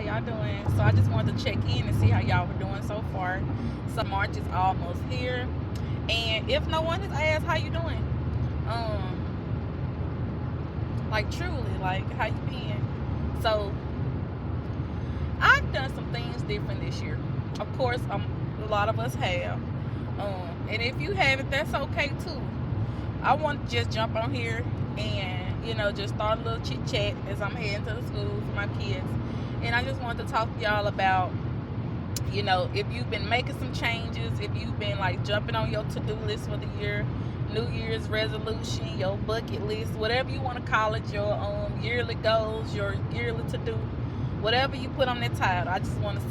y'all doing? So I just wanted to check in and see how y'all were doing so far. So March is almost here, and if no one has asked how you doing, like truly, like how you been? So I've done some things different this year. Of course, a lot of us have. And if you haven't, that's okay too. I want to just jump on here and just start a little chit chat as I'm heading to the school for my kids. And I just wanted to talk to y'all about, if you've been making some changes, if you've been like jumping on your to-do list for the year, New Year's resolution, your bucket list, whatever you want to call it, your yearly goals, your yearly to-do, whatever you put on that title. I just want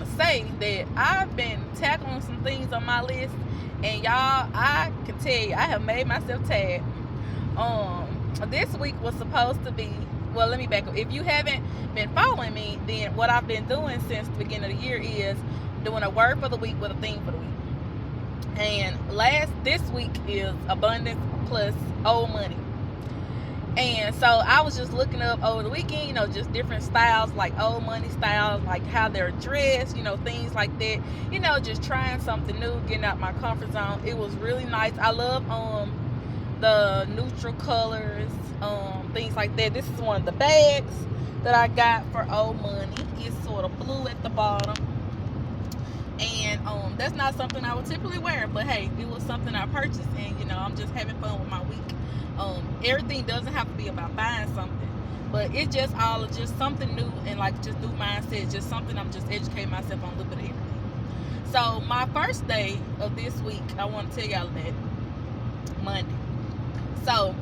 to say that I've been tackling some things on my list, and y'all, I can tell you, I have made myself tired. This week was supposed to be, well, let me back up. If you haven't been following me, then what I've been doing since the beginning of the year is doing a word for the week with a theme for the week. And this week is abundance plus old money. And so I was just looking up over the weekend, just different styles, like old money styles, like how they're dressed, things like that. Just trying something new, getting out my comfort zone. It was really nice. I love the neutral colors, things like that. This is one of the bags that I got for old money. It's sort of blue at the bottom. And that's not something I would typically wear, but hey, it was something I purchased, and I'm just having fun with my week. Everything doesn't have to be about buying something, but it's just something new, and like just new mindset, just something I'm just educating myself on a little bit of everything. So my first day of this week, I want to tell y'all that Monday. So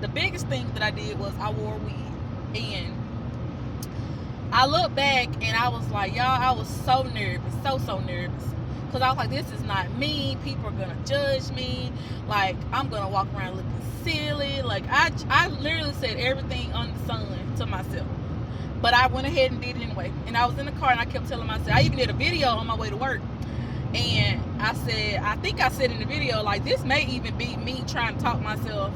the biggest thing that I did was I wore a wig, and I look back and I was like, y'all, I was so nervous, so nervous. Because I was like, this is not me. People are going to judge me. Like, I'm going to walk around looking silly. Like, I literally said everything on the sun to myself. But I went ahead and did it anyway. And I was in the car and I kept telling myself, I even did a video on my way to work. And I think I said in the video, like, this may even be me trying to talk myself,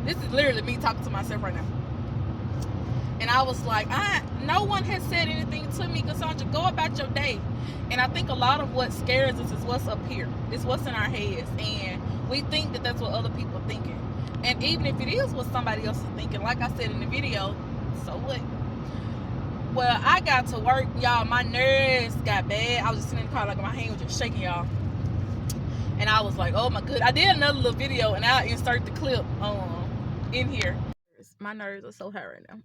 This is literally me talking to myself right now. And I was like, no one has said anything to me, Cassandra, go about your day. And I think a lot of what scares us is what's up here. It's what's in our heads. And we think that that's what other people are thinking. And even if it is what somebody else is thinking, like I said in the video, so what? Well, I got to work, y'all. My nerves got bad. I was just sitting in the car, like my hand was just shaking, y'all. And I was like, oh my goodness. I did another little video, and I'll insert the clip in here. My nerves are so high right now.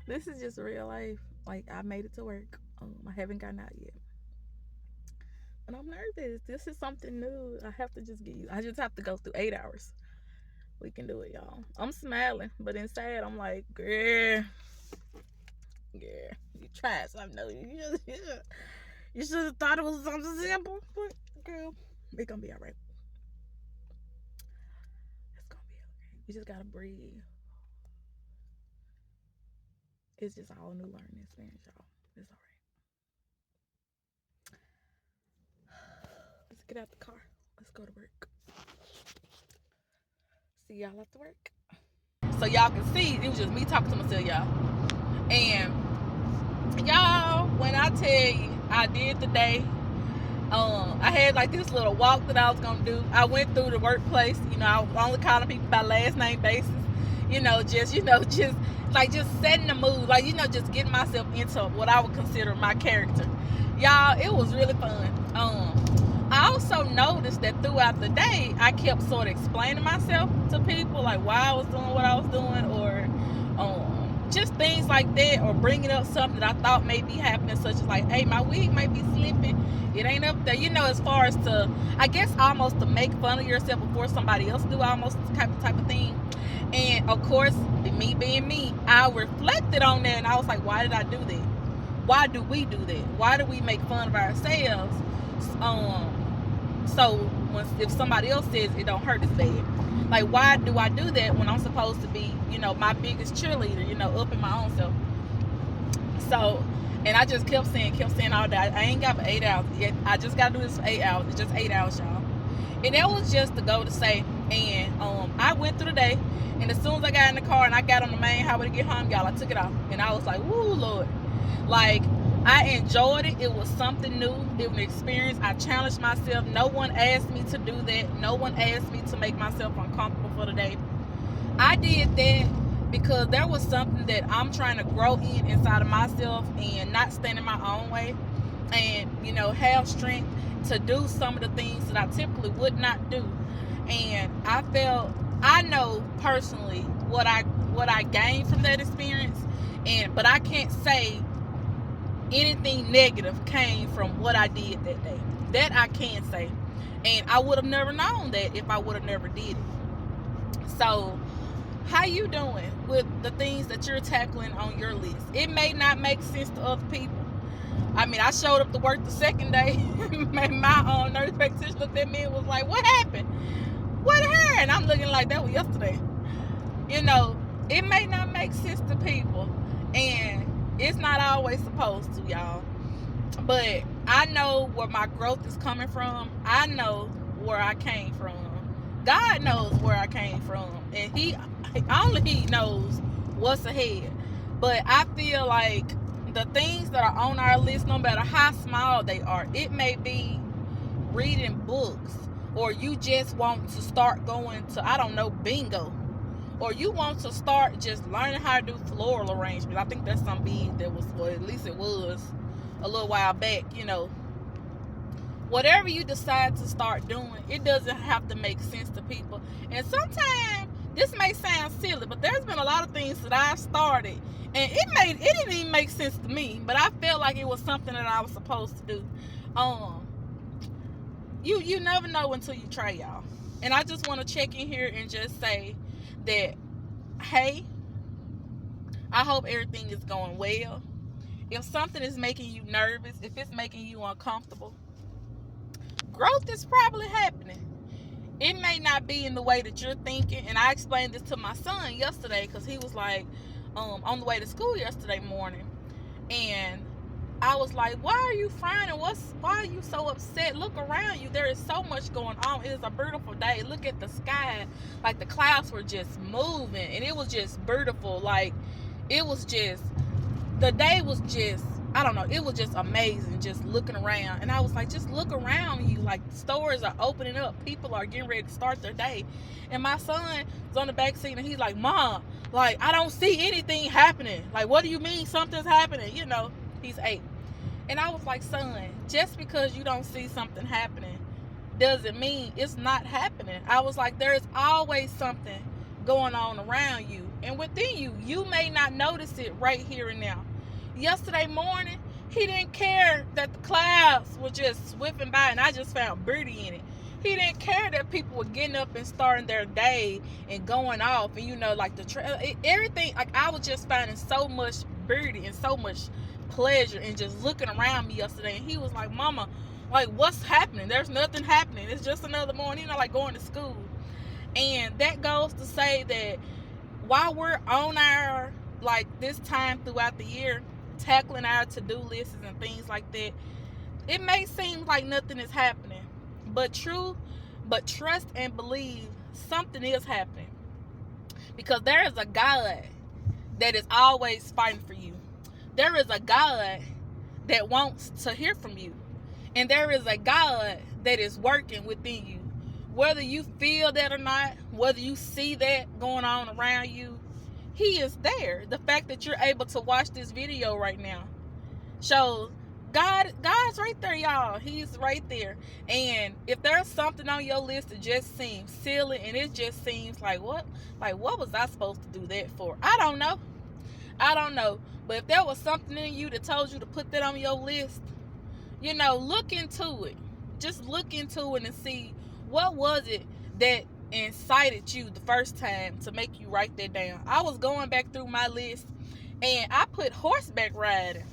This is just real life. Like, I made it to work. I haven't gotten out yet, but I'm nervous. This is something new. I have to just get used. I just have to go through 8 hours. We can do it, y'all. I'm smiling, but inside I'm like, girl, you tried something new. You should have thought it was something simple, but girl, it's gonna be all right. It's gonna be okay. You just gotta breathe. It's just all new learning experience, y'all. It's all right. Let's get out the car. Let's go to work. See y'all after work. So y'all can see, it was just me talking to myself, y'all. And y'all, when I tell you, I did today. I had like this little walk that I was gonna do. I went through the workplace. I was only calling people by last name basis. Just setting the mood, just getting myself into what I would consider my character. Y'all, it was really fun. I also noticed that throughout the day, I kept sort of explaining myself to people, like why I was doing what I was doing, or just things like that, or bringing up something that I thought may be happening, such as like, hey, my wig might be slipping. It ain't up there, as far as to, I guess, almost to make fun of yourself before somebody else do, almost type of thing. And of course, me being me, I reflected on that, and I was like, why did I do that? Why do we do that? Why do we make fun of ourselves? So if somebody else says it don't hurt as bad, like, why do I do that when I'm supposed to be, my biggest cheerleader, up in my own self? So, and I just kept saying all day, I ain't got for 8 hours yet. I just got to do this for 8 hours. It's just 8 hours, y'all. And that was just to go to say, And I went through the day, and as soon as I got in the car and I got on the main highway to get home, y'all, I took it off. And I was like, woo, Lord. Like, I enjoyed it. It was something new. It was an experience. I challenged myself. No one asked me to do that. No one asked me to make myself uncomfortable for the day. I did that because there was something that I'm trying to grow inside of myself and not stand in my own way, and, you know, have strength to do some of the things that I typically would not do. And I know personally what I gained from that experience, but I can't say anything negative came from what I did that day. That I can say. And I would have never known that if I would have never did it. So, how you doing with the things that you're tackling on your list? It may not make sense to other people. I mean, I showed up to work the second day. My nurse practitioner looked at me and was like, what happened? What her? And I'm looking like, that was yesterday. You know, it may not make sense to people. And it's not always supposed to, y'all. But I know where my growth is coming from. I know where I came from. God knows where I came from. And He knows what's ahead. But I feel like the things that are on our list, no matter how small they are, it may be reading books, or you just want to start going to, I don't know, bingo, or you want to start just learning how to do floral arrangement. I think that's something big that was, well, at least it was a little while back, you know. Whatever you decide to start doing, it doesn't have to make sense to people. And sometimes this may sound silly, but there's been a lot of things that I've started, and it didn't even make sense to me, but I felt like it was something that I was supposed to do. You never know until you try, y'all. And I just want to check in here and just say that, hey, I hope everything is going well. If something is making you nervous, if it's making you uncomfortable, growth is probably happening. It may not be in the way that you're thinking. And I explained this to my son yesterday, because he was like, on the way to school yesterday morning, and I was like, why are you frowning? Why are you so upset? Look around you. There is so much going on. It is a beautiful day. Look at the sky. Like, the clouds were just moving, and it was just beautiful. Like, it was just, the day was just, I don't know, it was just amazing just looking around. And I was like, just look around you. Like, stores are opening up. People are getting ready to start their day. And my son was on the back seat, and he's like, Mom, like, I don't see anything happening. Like, what do you mean something's happening? You know, he's 8. And I was like, son, just because you don't see something happening doesn't mean it's not happening. I was like, there's always something going on around you and within you. You may not notice it right here and now. Yesterday morning, he didn't care that the clouds were just swifting by and I just found beauty in it. He didn't care that people were getting up and starting their day and going off, and, you know, like everything. Like, I was just finding so much beauty and so much pleasure and just looking around me yesterday. And he was like, Mama, like, what's happening? There's nothing happening. It's just another morning, you know, like going to school. And that goes to say that while we're on our, like, this time throughout the year, tackling our to-do lists and things like that, it may seem like nothing is happening, but trust and believe something is happening, because there is a God that is always fighting for you. There is a God that wants to hear from you. And there is a God that is working within you. Whether you feel that or not, whether you see that going on around you, He is there. The fact that you're able to watch this video right now shows God's right there, y'all. He's right there. And if there's something on your list that just seems silly, and it just seems like, what was I supposed to do that for? I don't know. But if there was something in you that told you to put that on your list, you know, look into it. Just look into it and see, what was it that incited you the first time to make you write that down. I was going back through my list, and I put horseback riding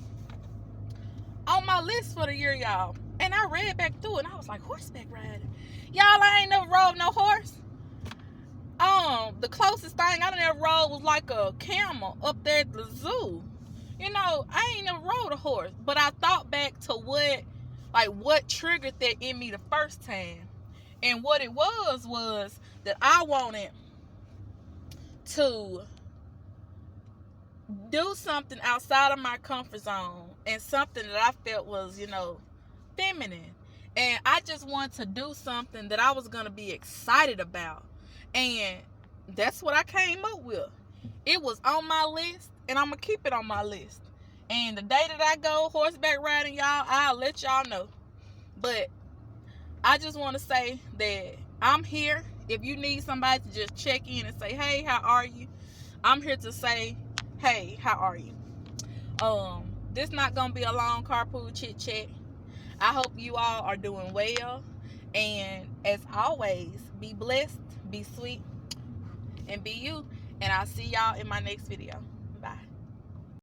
on my list for the year, y'all. And I read back through it, and I was like, horseback riding? Y'all, I ain't never rode no horse. The closest thing I done ever rode was like a camel up there at the zoo. You know, I ain't never rode a horse, but I thought back to what triggered that in me the first time. And what it was that I wanted to do something outside of my comfort zone and something that I felt was, feminine. And I just wanted to do something that I was going to be excited about. And that's what I came up with. It was on my list, and I'm going to keep it on my list. And the day that I go horseback riding, y'all, I'll let y'all know. But I just want to say that I'm here. If you need somebody to just check in and say, hey, how are you? I'm here to say, hey, how are you? This not going to be a long carpool chit chat. I hope you all are doing well. And as always, be blessed, be sweet, and be you. And I'll see y'all in my next video.